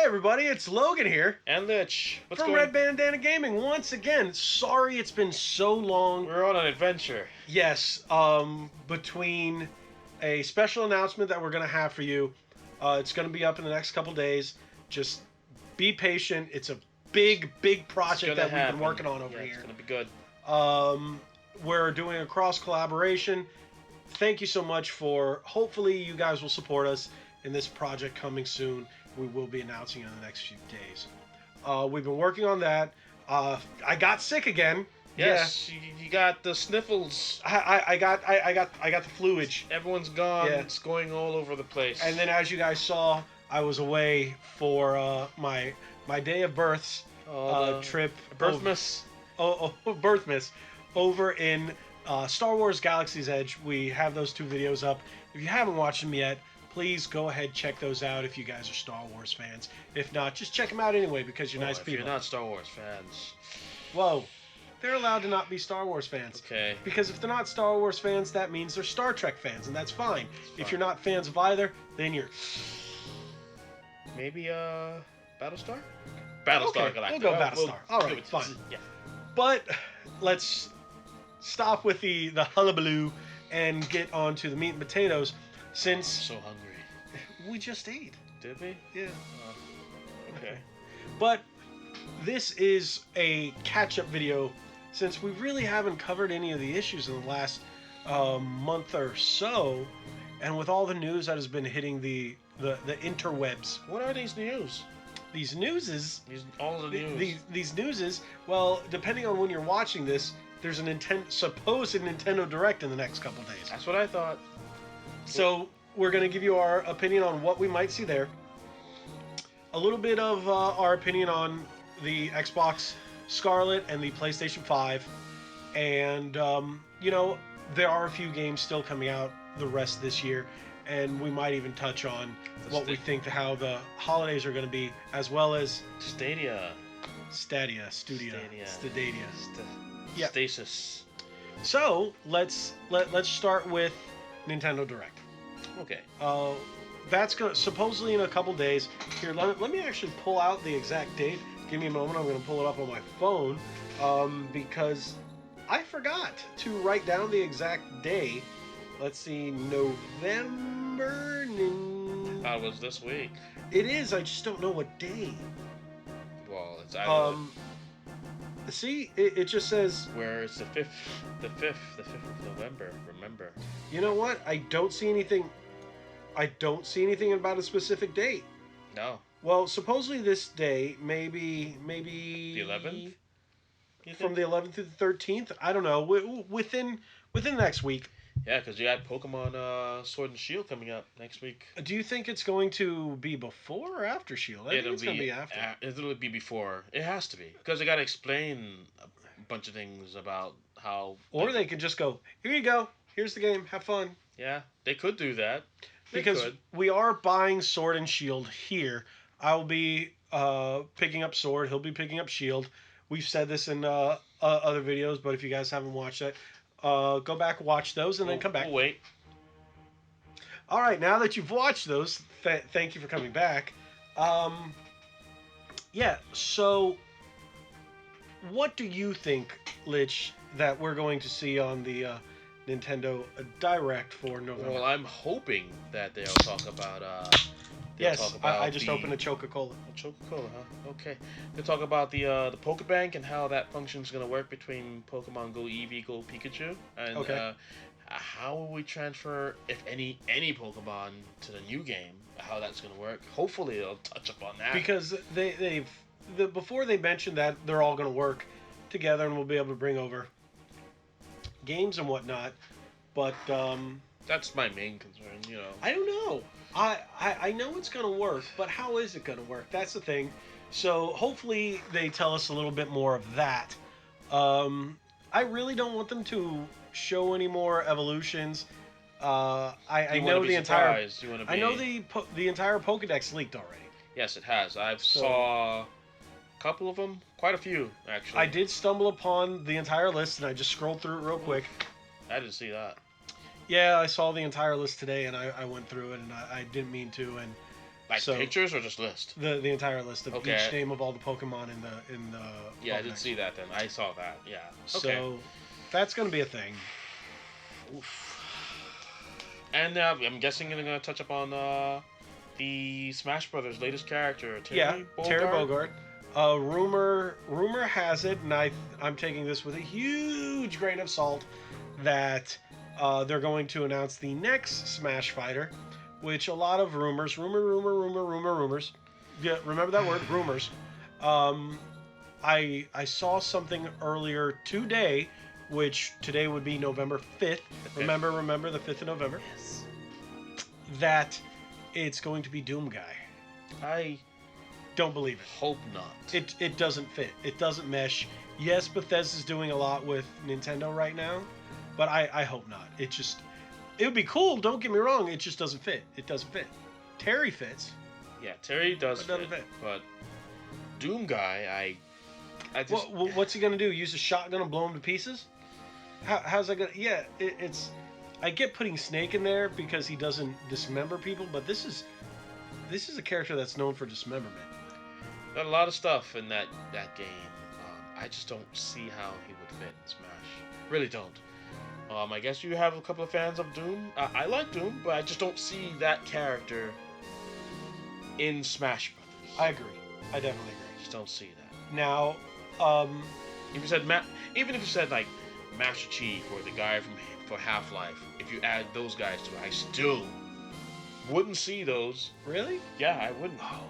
Hey everybody, it's Logan here. And Lich. From Red Bandana Gaming. Once again, sorry it's been so long. We're on an adventure. Yes, between a special announcement that we're going to have for you. It's going to be up in the next couple days. Just be patient. It's a big project that we've been working on over here. It's going to be good. We're doing a cross collaboration. Thank you so much for, hopefully you guys will support us in this project coming soon. We will be announcing it in the next few days. We've been working on that. I got sick again. Yes, yeah. you got the sniffles. I got the fluid. Everyone's gone. Yeah. It's going all over the place. And then, as you guys saw, I was away for my day of births trip. Birthmas. Birthmas over in Star Wars Galaxy's Edge. We have those 2 videos up. If you haven't watched them yet, please go ahead, check those out if you guys are Star Wars fans. If not, just check them out anyway because you're nice people. If you're not Star Wars fans. Whoa. They're allowed to not be Star Wars fans. Okay. Because if they're not Star Wars fans, that means they're Star Trek fans, and that's fine. If you're not fans of either, then you're... Maybe, Battlestar? Battlestar okay, Galactica. we'll go Battlestar. Alright, fine. Yeah. But let's stop with the hullabaloo and get on to the meat and potatoes. Since I'm so hungry. We just ate. Did we? Yeah. Okay. But this is a catch-up video since we really haven't covered any of the issues in the last month or so, and with all the news that has been hitting the interwebs. What are these news? These newses. All the news. These newses. Well, depending on when you're watching this, there's a supposed Nintendo Direct in the next couple days. That's what I thought. So we're going to give you our opinion on what we might see there. A little bit of our opinion on the Xbox Scarlett and the PlayStation 5. And, you know, there are a few games still coming out the rest of this year. And we might even touch on what we think how the holidays are going to be, as well as... Stadia. Yeah. Stasis. So, let's start with Nintendo Direct. Okay. That's going to supposedly in a couple days. Here, let me actually pull out the exact date. Give me a moment. I'm going to pull it up on my phone because I forgot to write down the exact day. Let's see, November. That was this week. It is. I just don't know what day. Well, it's either. See, it just says where it's the 5th of November. Remember. You know what? I don't see anything about a specific date. No. Well, supposedly this day, maybe the 11th. From the 11th to the 13th. I don't know. Within next week. Yeah, because you got Pokemon Sword and Shield coming up next week. Do you think it's going to be before or after Shield? I think it's going to be after. It'll be before. It has to be. Because they got to explain a bunch of things about how... Or they could just go, here you go. Here's the game. Have fun. Yeah, they could do that. Because we are buying Sword and Shield here. I'll be picking up Sword. He'll be picking up Shield. We've said this in other videos, but if you guys haven't watched that, go back, watch those, and then come back. We'll wait. All right, now that you've watched those, thank you for coming back. Yeah, so what do you think, Lich, that we're going to see on the Nintendo Direct for November? Well, I'm hoping that they'll talk about... yes, I just opened a Coca-Cola. A Coca-Cola, huh? Okay. They'll talk about the Pokebank and how that function's going to work between Pokemon Go Eevee, Go Pikachu. And how will we transfer, if any Pokemon to the new game, how that's going to work. Hopefully they'll touch upon that. Because before they mentioned that they're all going to work together and we'll be able to bring over games and whatnot. But... that's my main concern, you know. I don't know. I know it's going to work, but how is it going to work? That's the thing. So hopefully they tell us a little bit more of that. I really don't want them to show any more evolutions. I know the entire Pokedex leaked already. Yes, it has. Saw a couple of them, quite a few actually. I did stumble upon the entire list, and I just scrolled through it real quick. I didn't see that. Yeah, I saw the entire list today, and I went through it, and I didn't mean to, and Like So pictures or just list? the entire list of Okay. each name of all the Pokemon in the Yeah, I Pokedex. did see that then. I saw that. Yeah. So Okay. that's gonna be a thing. Oof. And I'm guessing you're gonna touch up on the Smash Brothers latest character, Terry Bogard. Terry Bogard. Rumor has it, and I'm taking this with a huge grain of salt, that they're going to announce the next Smash fighter, which a lot of rumors. Yeah, remember that word, rumors. I saw something earlier today, which today would be November 5th. Remember the 5th of November. Yes. That it's going to be Doom Guy. I Don't believe it. hope not. It doesn't fit. It doesn't mesh. Yes, Bethesda's doing a lot with Nintendo right now, but I hope not. It would be cool, don't get me wrong, it just doesn't fit. It doesn't fit. Terry fits. Yeah, Terry does But doesn't fit. but Doom Guy, I just What's he gonna do? Use a shotgun and blow him to pieces? How's that gonna? Yeah, it's. I get putting Snake in there because he doesn't dismember people, but this is a character that's known for dismemberment. got a lot of stuff in that game. I just don't see how he would fit in Smash. Really don't. I guess you have a couple of fans of Doom. I like Doom, but I just don't see that character in Smash Brothers. I agree. I definitely agree. just don't see that. Now, If you said even if you said like Master Chief or the guy for Half-Life, if you add those guys to it, I still wouldn't see those. really? Yeah, I wouldn't. Oh,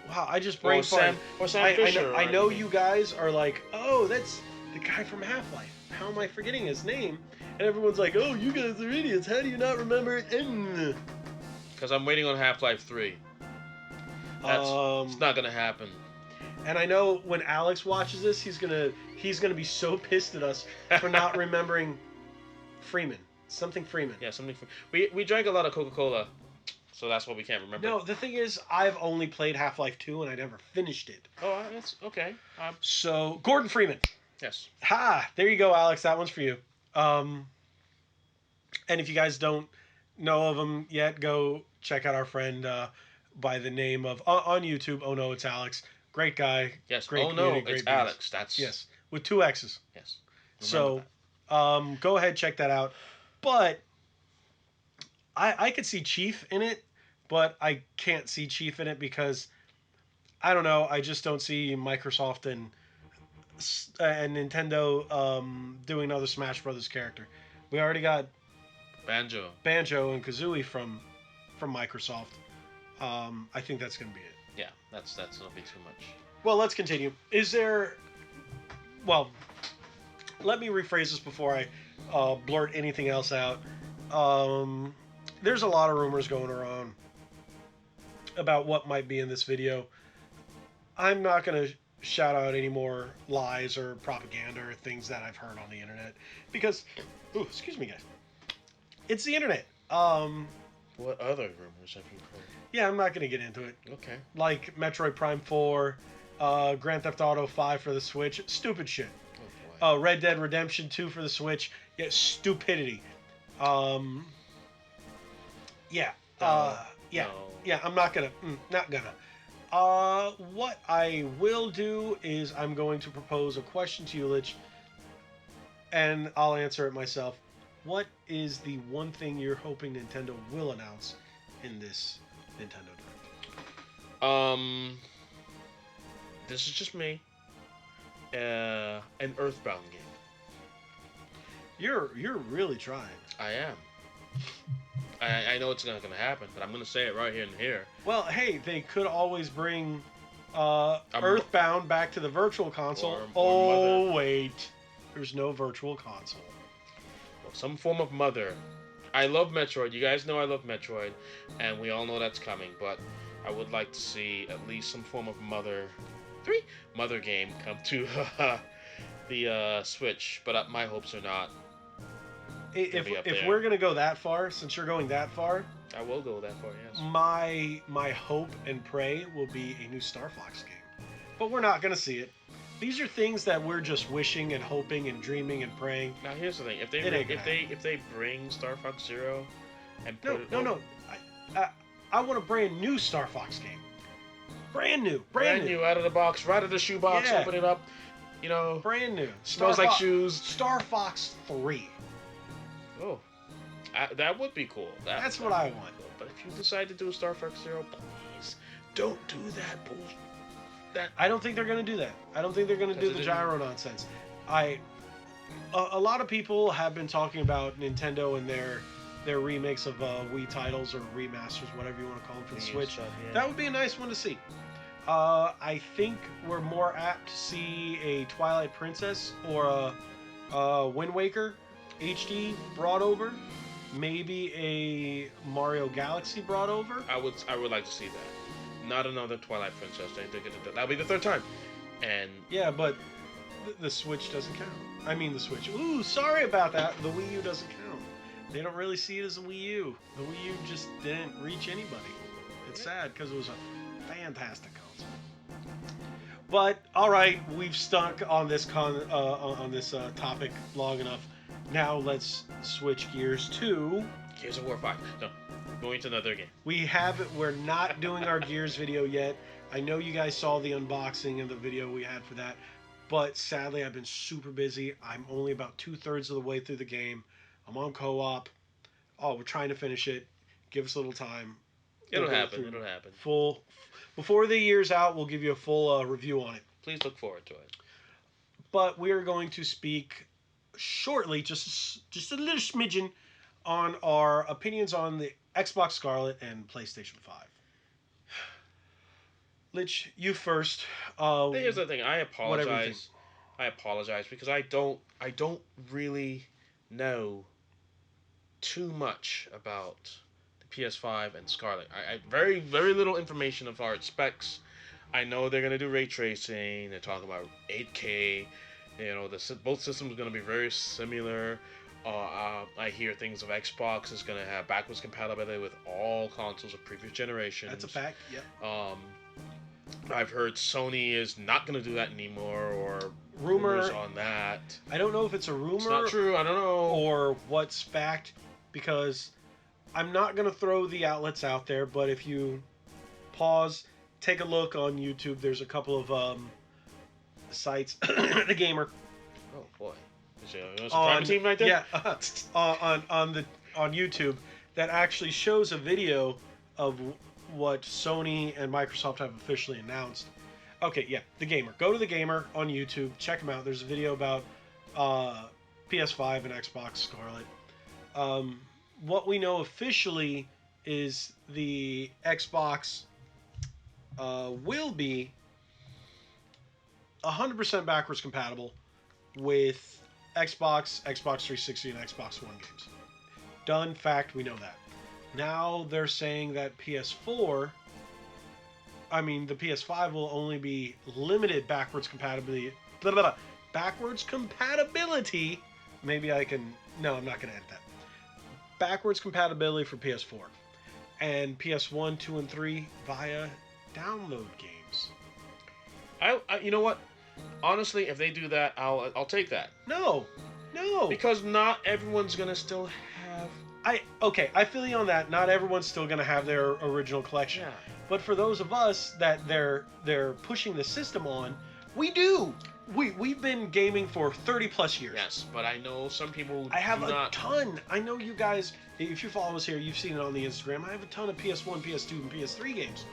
wow! I just brain farted. Or Sam Fisher. I know you guys are like, oh, that's the guy from Half-Life. How am I forgetting his name? And everyone's like, oh, you guys are idiots. How do you not remember it? Because I'm waiting on Half-Life 3. It's not gonna happen. And I know when Alex watches this, he's gonna be so pissed at us for not remembering Freeman. Something Freeman. Yeah, something. We drank a lot of Coca-Cola, so that's what we can't remember. No, the thing is, I've only played Half-Life 2 and I never finished it. Oh, that's okay. So Gordon Freeman. Yes. Ha! There you go, Alex. That one's for you. And if you guys don't know of him yet, go check out our friend by the name of on YouTube. Oh no, it's Alex. Great guy. Yes. Great Oh no, community, it's great videos. Alex. That's Yes, with 2 X's. Yes. So, go ahead, check that out. But I could see Chief in it, but I can't see Chief in it because I don't know. I just don't see Microsoft and Nintendo doing another Smash Brothers character. We already got Banjo and Kazooie from Microsoft. I think that's gonna be it. Yeah, that's gonna be too much. Well, let's continue. Is there? Well, let me rephrase this before I blurt anything else out. There's a lot of rumors going around about what might be in this video. I'm not going to shout out any more lies or propaganda or things that I've heard on the internet because, ooh, excuse me, guys. It's the internet. What other rumors have you heard? Yeah, I'm not going to get into it. Okay. Like Metroid Prime 4, Grand Theft Auto 5 for the Switch. Stupid shit. Oh boy. Red Dead Redemption 2 for the Switch. Yeah, stupidity. Yeah. Yeah. No. Yeah, I'm not gonna. Not gonna. What I will do is I'm going to propose a question to you, Lich, and I'll answer it myself. What is the one thing you're hoping Nintendo will announce in this Nintendo Direct? This is just me. An Earthbound game. You're really trying. I am. I know it's not gonna happen, but I'm gonna say it right here and here. Well, hey, they could always bring Earthbound back to the Virtual Console. Or Wait, there's no Virtual Console. Some form of Mother. I love Metroid. You guys know I love Metroid, and we all know that's coming. But I would like to see at least some form of Mother game come to the Switch. But my hopes are not. If we're gonna go that far, since you're going that far, I will go that far. Yes. My hope and pray will be a new Star Fox game, but we're not gonna see it. These are things that we're just wishing and hoping and dreaming and praying. Now here's the thing: if they bring Star Fox Zero and put no, I want a brand new Star Fox game. Brand new. Out of the box, right out of the shoebox. Yeah. Open it up. Brand new. Smells like shoes. Star Fox 3. Oh, that would be cool. That's what I want. Cool. But if you decide to do a Star Fox Zero, please don't do that bullshit. I don't think they're going to do that. I don't think they're going to do the gyro nonsense. A lot of people have been talking about Nintendo and their remakes of Wii titles or remasters, whatever you want to call them, for the Switch. Stuff, yeah. That would be a nice one to see. I think we're more apt to see a Twilight Princess or a Wind Waker HD brought over. Maybe a Mario Galaxy brought over. I would like to see that. Not another Twilight Princess. That'll be the third time. And yeah, but the Switch doesn't count. I mean the Switch. Ooh, sorry about that. The Wii U doesn't count. They don't really see it as a Wii U. The Wii U just didn't reach anybody. It's sad because it was a fantastic console. But all right, we've stuck on this topic long enough. Now let's switch gears to Gears of War 5. No, going to another game. We're not doing our Gears video yet. I know you guys saw the unboxing and the video we had for that, but sadly I've been super busy. I'm only about 2/3 of the way through the game. I'm on co-op. Oh, we're trying to finish it. Give us a little time. It'll happen. Before the year's out, we'll give you a full review on it. Please look forward to it. But we are going to speak shortly, just a little smidgen, on our opinions on the Xbox Scarlett and PlayStation 5. Lich, you first. Here's the thing. I apologize. Because I don't really know too much about the PS5 and Scarlett. I very little information of our specs. I know they're gonna do ray tracing. They're talking about 8K. Both systems are gonna be very similar. I hear things of Xbox is gonna have backwards compatibility with all consoles of previous generations. That's a fact. Yep. I've heard Sony is not gonna do that anymore, or rumors on that. I don't know if it's a rumor. It's not true. I don't know. Or what's fact, because I'm not gonna throw the outlets out there. But if you pause, take a look on YouTube. There's a couple of sites. The Gamer. Oh boy. Is there a prime team right there? Yeah. On YouTube that actually shows a video of what Sony and Microsoft have officially announced. Okay, yeah, The Gamer. Go to The Gamer on YouTube. Check them out. There's a video about PS5 and Xbox Scarlett. What we know officially is the Xbox will be 100% backwards compatible with Xbox 360, and Xbox One games. Done. Fact. We know that. Now they're saying that the PS5 will only be limited backwards compatibility. Backwards compatibility. Maybe I can. No, I'm not going to edit that. Backwards compatibility for PS4 and PS1, 2, and 3 via download games. You know what? Honestly, if they do that, I'll take that. No. Because not everyone's gonna still have. I feel you on that. Not everyone's still gonna have their original collection. Yeah. But for those of us that they're pushing the system on, we do. We've been gaming for 30 plus years. Yes, but I know some people. I have a ton. I know you guys. If you follow us here, you've seen it on the Instagram. I have a ton of PS1, PS2, and PS3 games.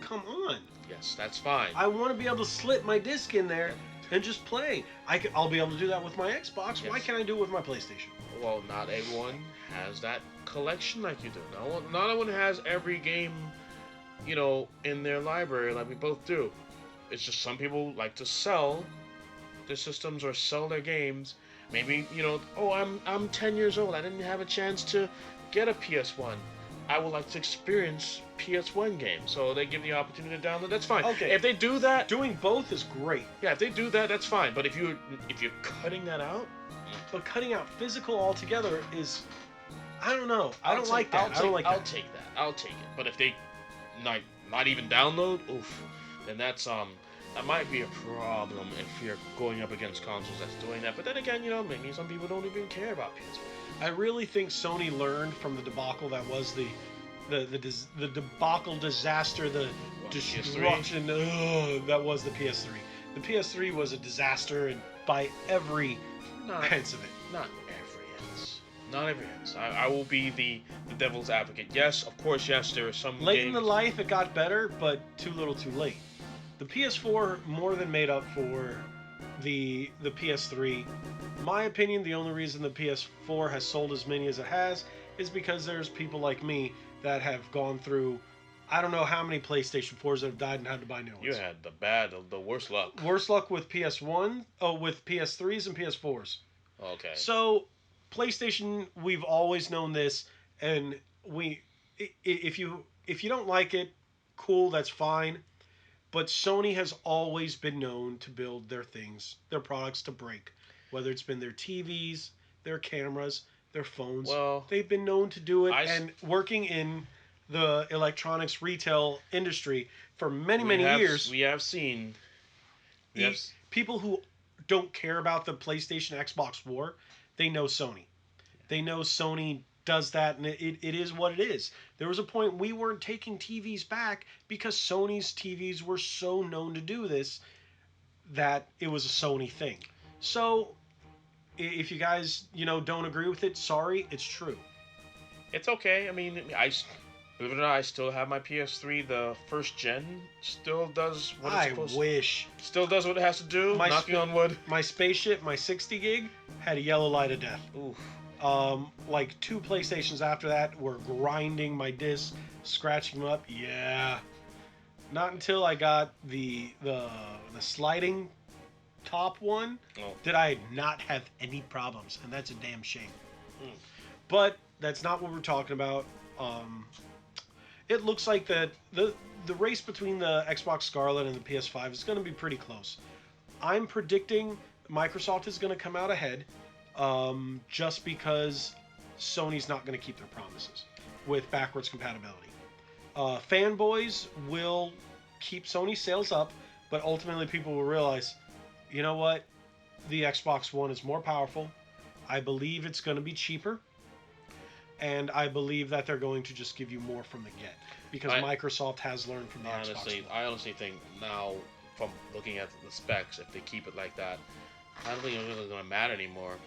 Come on. Yes, that's fine. I want to be able to slip my disc in there and just play. I'll be able to do that with my Xbox. Yes. Why can't I do it with my PlayStation? Well, not everyone has that collection like you do. Not everyone has every game, in their library like we both do. It's just some people like to sell their systems or sell their games. Maybe, I'm 10 years old. I didn't have a chance to get a PS1. I would like to experience PS1 games, so they give the opportunity to download. That's fine. Okay. If they do that, doing both is great. Yeah, if they do that, that's fine. But if you're cutting that out, but cutting out physical altogether is, I don't know. I don't like that. I'll take that. I'll take it. But if they not even download, then that's that might be a problem if you're going up against consoles that's doing that. But then again, maybe some people don't even care about PS1. I really think Sony learned from the debacle that was the the debacle, disaster, the destruction. That was the PS3. The PS3 was a disaster, and by every sense of it. Not every sense. Not every sense. I will be the devil's advocate. Yes, of course, yes, there are some Late games... in the life, it got better, but too little too late. The PS4 more than made up for the PS3. My opinion, the only reason the PS4 has sold as many as it has is because there's people like me that have gone through, I don't know how many PlayStation 4s that have died and had to buy new ones. You had the worst luck. Worst luck with with PS3s and PS4s. Okay. So, PlayStation, we've always known this, and if you don't like it, cool, that's fine. But Sony has always been known to build their products to break. Whether it's been their TVs, their cameras, their phones. Well, they've been known to do it. And working in the electronics retail industry for many years. We have seen... People who don't care about the PlayStation Xbox war, they know Sony. They know Sony does that, and it is what it is. There was a point we weren't taking TVs back because Sony's TVs were so known to do this that it was a Sony thing. So if you guys don't agree with it, sorry, it's true. It's okay. I mean, believe it or not, I still have my PS3. The first gen still does what it's supposed to. Still does what it has to do. Knocking on wood. My spaceship, my 60 gig, had a yellow light of death. Oof. Like 2 PlayStations after that were grinding my discs, scratching them up. Yeah. Not until I got the sliding top one did I not have any problems, and that's a damn shame. But that's not what we're talking about. It looks like that the race between the Xbox Scarlett and the PS5 is going to be pretty close. I'm predicting Microsoft is going to come out ahead. Just because Sony's not going to keep their promises with backwards compatibility. Fanboys will keep Sony sales up, but ultimately people will realize, you know what? The Xbox One is more powerful. I believe it's going to be cheaper. And I believe that they're going to just give you more from the get. Because Microsoft has learned from the Xbox One. I honestly think now, from looking at the specs, if they keep it like that, I don't think it's really going to matter anymore.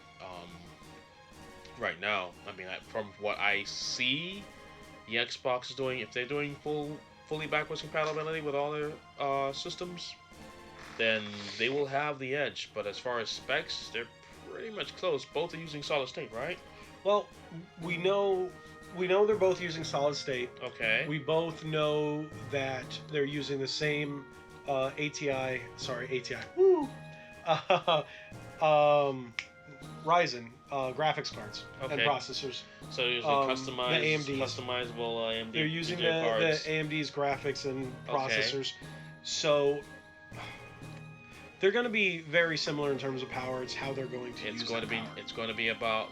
Right now, I mean, from what I see, the Xbox is doing. If they're doing fully backwards compatibility with all their systems, then they will have the edge. But as far as specs, they're pretty much close. Both are using solid state, right? Well, we know they're both using solid state. Okay. We both know that they're using the same ATI. Woo. Ryzen graphics cards and processors. So they're using customizable AMD. They're using the AMD's graphics and processors. So they're going to be very similar in terms of power. It's how they're going to use that power. It's going to be about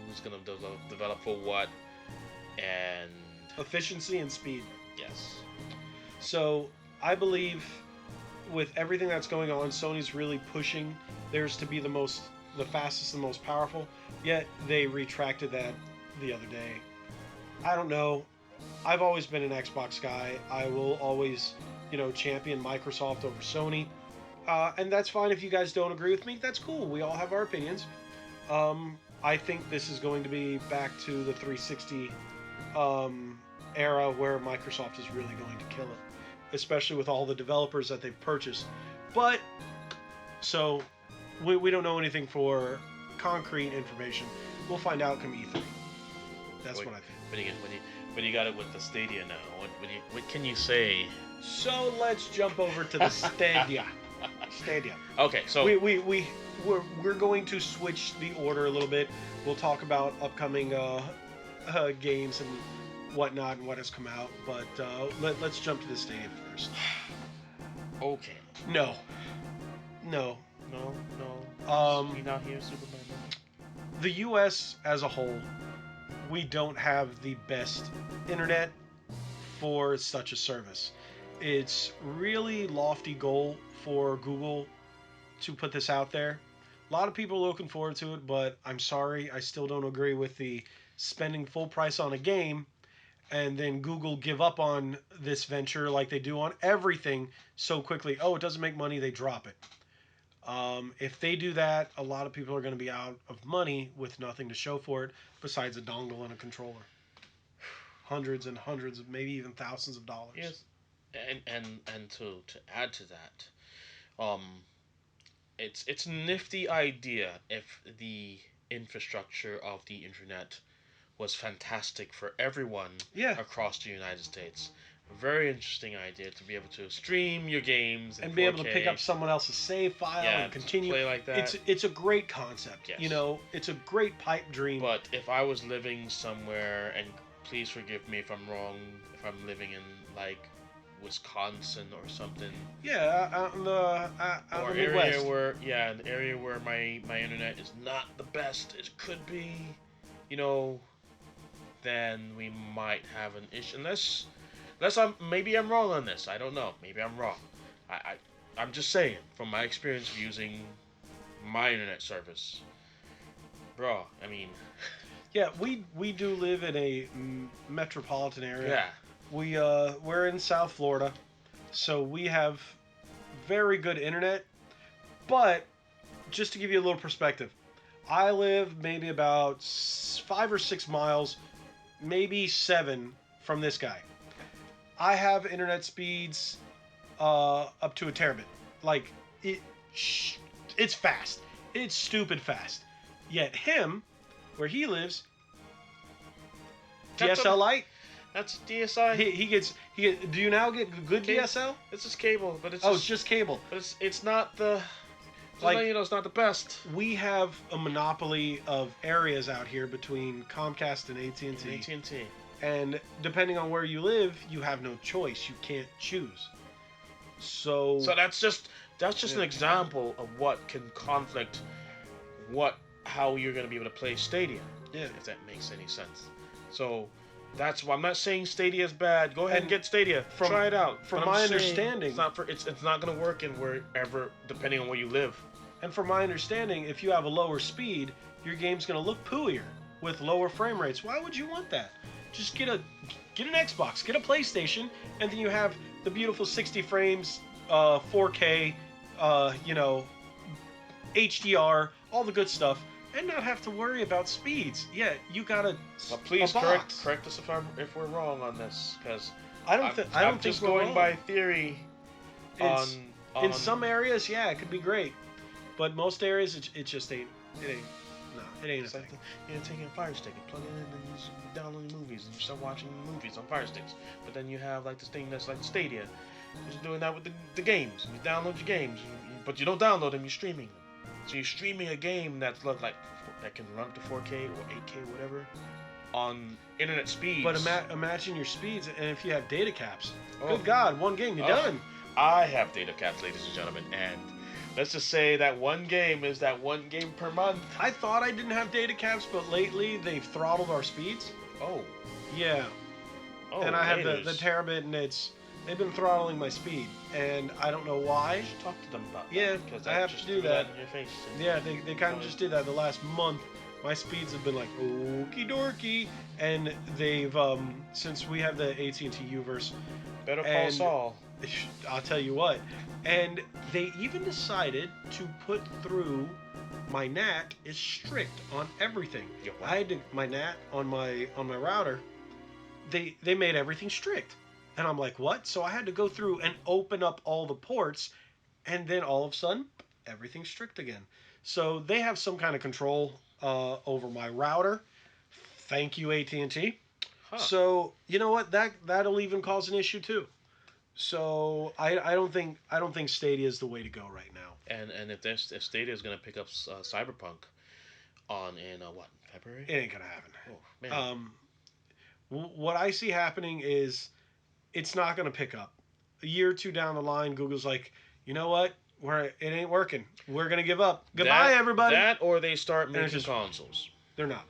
who's going to develop for what, and efficiency and speed. Yes. So I believe with everything that's going on, Sony's really pushing theirs to be the fastest and most powerful, yet they retracted that the other day. I don't know. I've always been an Xbox guy. I will always, champion Microsoft over Sony. And that's fine if you guys don't agree with me. That's cool. We all have our opinions. I think this is going to be back to the 360 era where Microsoft is really going to kill it, especially with all the developers that they've purchased. But, so... We don't know anything for concrete information. We'll find out come E3. That's what I think. But you got it with the Stadia now. What can you say? So let's jump over to the Stadia. Stadia. Okay, so we're going to switch the order a little bit. We'll talk about upcoming games and whatnot and what has come out. But let's jump to the Stadia first. Okay. No. You're not here, Superman. The U.S. as a whole, we don't have the best internet for such a service. It's really lofty goal for Google to put this out there. A lot of people are looking forward to it, but I'm sorry, I still don't agree with the spending full price on a game and then Google give up on this venture like they do on everything so quickly. Oh, it doesn't make money, they drop it. If they do that, a lot of people are going to be out of money with nothing to show for it besides a dongle and a controller. Hundreds and hundreds of, maybe even thousands of dollars. Yes, and to add to that, um, it's a nifty idea if the infrastructure of the internet was fantastic for everyone Yeah. across the United States. A very interesting idea to be able to stream your games in And be 4K. able to pick up someone else's save file Yeah, and continue. play like that. It's a great concept. Yes. You know, it's a great pipe dream. But if I was living somewhere, and please forgive me if I'm wrong, if I'm living in like Wisconsin or something, Yeah, out in the or Midwest. area where an area where my internet is not the best it could be, you know, then we might have an issue. Unless maybe I'm wrong on this. I don't know. Maybe I'm wrong. I'm just saying from my experience of using my internet service, bro. I mean, Yeah, we do live in a metropolitan area. yeah. We're in South Florida, so we have very good internet. But just to give you a little perspective, I live maybe about 5 or 6 miles, maybe 7 from this guy. I have internet speeds up to a terabit. Like it's fast. It's stupid fast. Yet him, where he lives, DSL light. That's DSI. He gets. Do you now get good DSL? It's just cable, but it's It's just cable. But it's not the. Like, You know, it's not the best. We have a monopoly of areas out here between Comcast and AT&T. AT&T. And depending on where you live, you have no choice. You can't choose. So that's just an example of what can conflict how you're going to be able to play Stadia. Yeah. If that makes any sense. So that's why I'm not saying Stadia is bad. Go ahead and get Stadia. Try it out. From But my I'm saying understanding, it's not going to work in wherever, depending on where you live. and from my understanding, if you have a lower speed, your game's going to look pooier with lower frame rates. Why would you want that? Just get an Xbox, get a PlayStation, and then you have the beautiful 60 frames, 4K, HDR, all the good stuff, and not have to worry about speeds. Yeah, you gotta. But please a box. correct us if we're wrong on this, because I don't think just we're going wrong. by theory. In some areas, yeah, it could be great, but most areas it just ain't. It ain't a thing. You're taking a Fire Stick and plug it in and you download movies and you start watching movies on Fire Sticks. But then you have like this thing that's like Stadia. You're just doing that with the games. You download your games, but you don't download them. You're streaming them. So you're streaming a game that can run up to 4K or 8K, whatever, on internet speeds. But imagine your speeds, and if you have data caps, good God, one game, you're done. I have data caps, ladies and gentlemen, and let's just say that one game is that one game per month. I thought I didn't have data caps, but lately they've throttled our speeds. Oh. Yeah. Oh, and I have the terabit, and they've been throttling my speed, and I don't know why. You should talk to them about that. Yeah, because I have to do that. In your face. Yeah, they kind of just did that. The last month, my speeds have been like okie dorky, and they've since we have the AT&T Uverse. Better call Saul. I'll tell you what. And they even decided to put through my NAT is strict on everything. I had my NAT on my router. They made everything strict. And I'm like, what? So I had to go through and open up all the ports, and then all of a sudden, everything's strict again. So they have some kind of control over my router. Thank you, AT&T. Huh. So you know what? That'll even cause an issue too. So I don't think Stadia is the way to go right now. And if Stadia is going to pick up Cyberpunk in February? It ain't gonna happen. Oh man. What I see happening is it's not gonna pick up. A year or two down the line, Google's like, you know what? It ain't working. We're gonna give up. Goodbye, everybody. That or they start making consoles. They're not.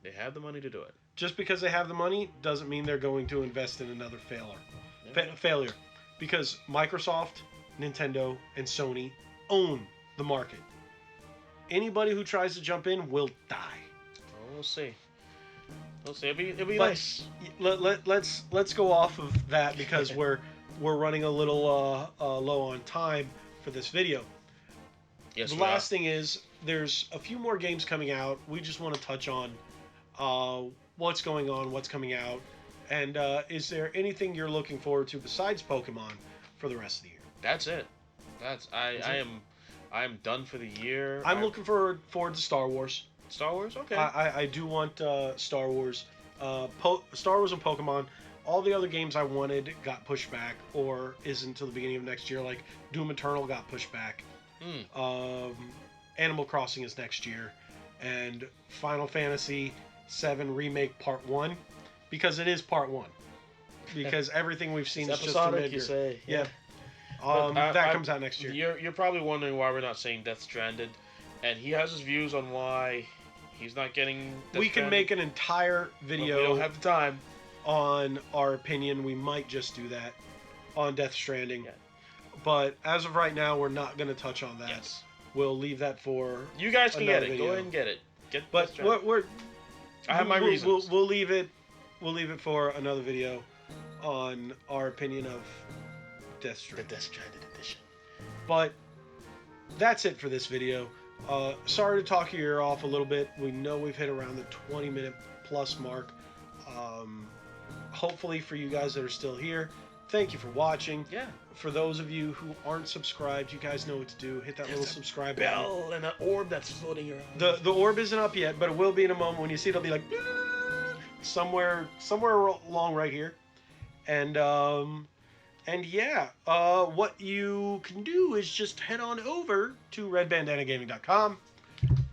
They have the money to do it. Just because they have the money doesn't mean they're going to invest in another failure. Because Microsoft, Nintendo, and Sony own the market. Anybody who tries to jump in will die. Oh, we'll see. We'll see. It'll be nice. Let's go off of that because we're running a little low on time for this video. Yes, the last thing is there's a few more games coming out. We just want to touch on what's going on, what's coming out, and is there anything you're looking forward to besides Pokemon for the rest of the year? That's it. I am done for the year. I'm looking forward to Star Wars. Star Wars, okay. I do want Star Wars, Star Wars and Pokemon. All the other games I wanted got pushed back, or is until the beginning of next year. Like Doom Eternal got pushed back. Animal Crossing is next year, and Final Fantasy VII Remake Part 1, because it is Part 1. Because everything we've seen is just a mid-year. You say. Yeah. That comes out next year. You're probably wondering why we're not saying Death Stranded, and he has his views on why he's not getting Death We can Stranded. make an entire video. We don't have the time. On our opinion. We might just do that on Death Stranding. Yeah. But as of right now, we're not going to touch on that. Yes. We'll leave that for you guys can get it. video. Go ahead and get it. But I have my reasons. We'll leave it for another video on our opinion of Death Stranding. The Death Stranded edition. But that's it for this video. Sorry to talk your ear off a little bit. We know we've hit around the 20-minute plus mark. Hopefully for you guys that are still here, thank you for watching. Yeah. For those of you who aren't subscribed, you guys know what to do. Hit that little subscribe bell button. and an orb that's floating around. The orb isn't up yet, but it will be in a moment. When you see it, it'll be like somewhere along right here. And yeah, what you can do is just head on over to redbandanagaming.com.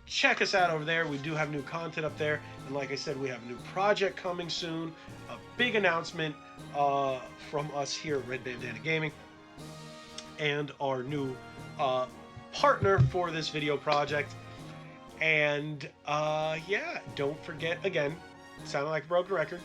Check us out over there. We do have new content up there. And like I said, we have a new project coming soon. A big announcement from us here at Red Bandana Gaming. And our new partner for this video project. And yeah, don't forget, again, sounding like a broken record,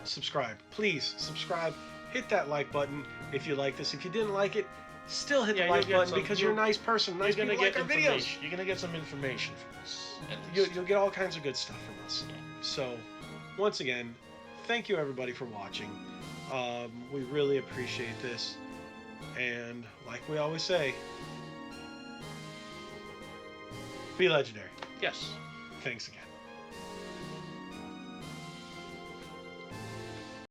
subscribe. Please subscribe. Hit that like button if you like this. If you didn't like it, still hit the like button because you're a nice person. Nice people like our videos. You're going to get some information from us. You'll get all kinds of good stuff from us. Yeah. So, once again, thank you everybody for watching. We really appreciate this. And like we always say, be legendary. Yes. Thanks again.